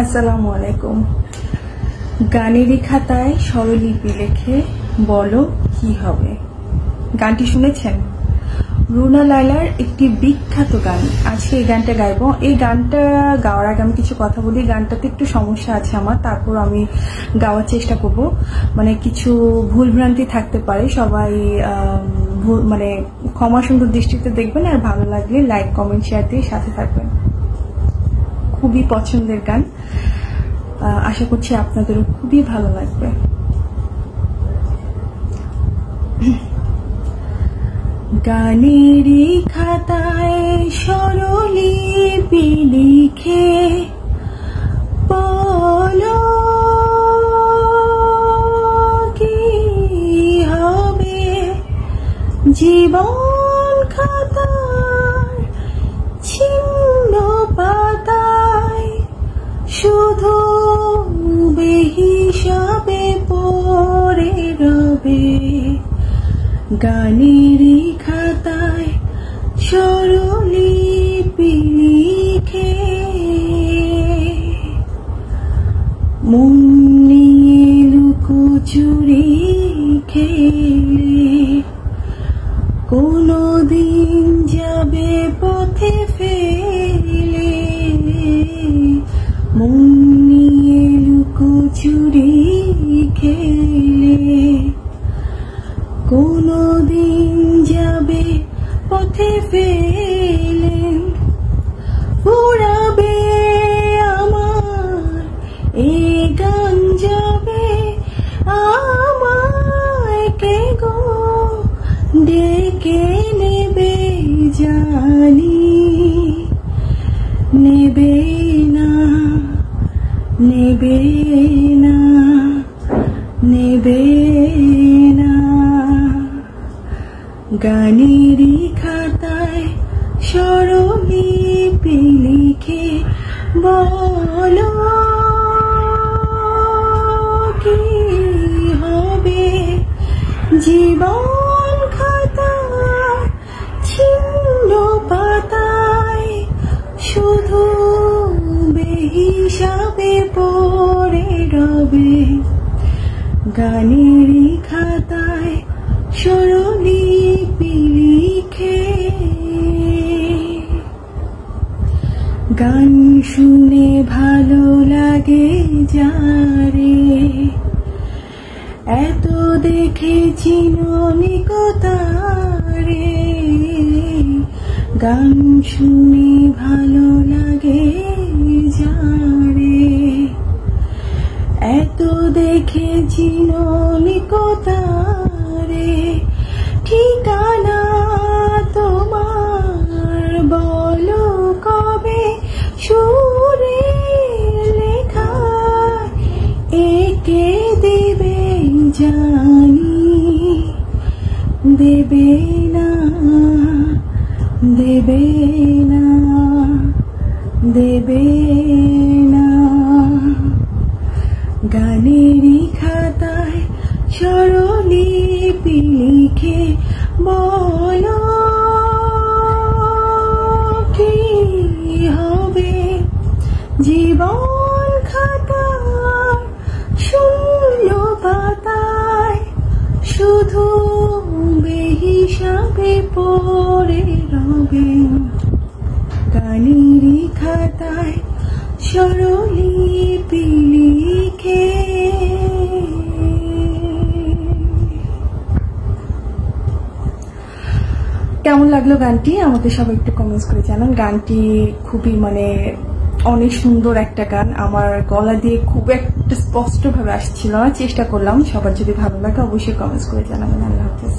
আসসালামু আলাইকুম। গানেরই খাতায় স্বরলিপি লেখে বলো কি হবে। গানটি শুনেছেন? রুনা লায়লার একটি বিখ্যাত গান। আজকে এই গানটা গাইবো। এই গানটা গাওয়ার আগে আমি কিছু কথা বলি। গানটাতে একটু সমস্যা আছে আমার, তারপর আমি গাওয়ার চেষ্টা করব। মানে কিছু ভুলভ্রান্তি থাকতে পারে, সবাই মানে ক্ষমা সুন্দর দৃষ্টিতে দেখবেন, আর ভালো লাগলে লাইক কমেন্ট শেয়ার দিয়ে সাথে থাকবেন। খুবই পছন্দের গান, আশা করছি আপনাদেরও খুবই ভালো লাগবে। গানেরই খাতায় স্বরলিপি লিখে বলো কি হবে। জীবন খাতার ছিন্ন পাতায় শুধু বেহিসাবে পড়ে রবে। গানেরই খাতায় স্বরলিপি লিখে মন নিয়ে লুকোচুরি খেলে কোনদিন যাবে পথে ফেলে। মন নিয়ে লুকোচুরি খেলে কোনদিন যাবে পথে ফেলে। ফুরাবে আমার এই গান যাবে আমায় কে গো ডেকে নেবে জানি। নেবে না, নেবে না, নেবে না। গানেরই খাতায় স্বরলিপি লিখে বলো কি হবে। জীবন খাতায় ছিন্ন পাতায় শুধু বেহিসাবে পড়ে রবে। গানেরই খাতায় স্বরলিপি লিখে। গান শুনে ভালো লাগে যারে এত দেখেছি নিকতারে। গান শুনে ভালো লাগে যারে এত দেখেছি নিকতারে। ঠিকানা তোমার বলো কবে সুরে লেখা একে দেবে জানি। দেবে না, দেবে না, দেবে না। গানেরই খাতায় স্বরলিপি লিখে বলো কি হবে। জীবন খাতার শূন্য পাতায় শুধু বেহিসাবে পড়ে রবে। গানেরই খাতায় স্বরলিপি লিখে। কেমন লাগলো গানটি আমাদের সবাই একটু কমেন্টস করে জানান। গানটি খুবই মানে অনেক সুন্দর একটা গান। আমার গলা দিয়ে খুব একটা স্পষ্ট ভাবে আসছিল না, চেষ্টা করলাম। সবার যদি ভালো লাগে অবশ্যই কমেন্টস করে জানাবেন। আল্লাহ হাফেজ।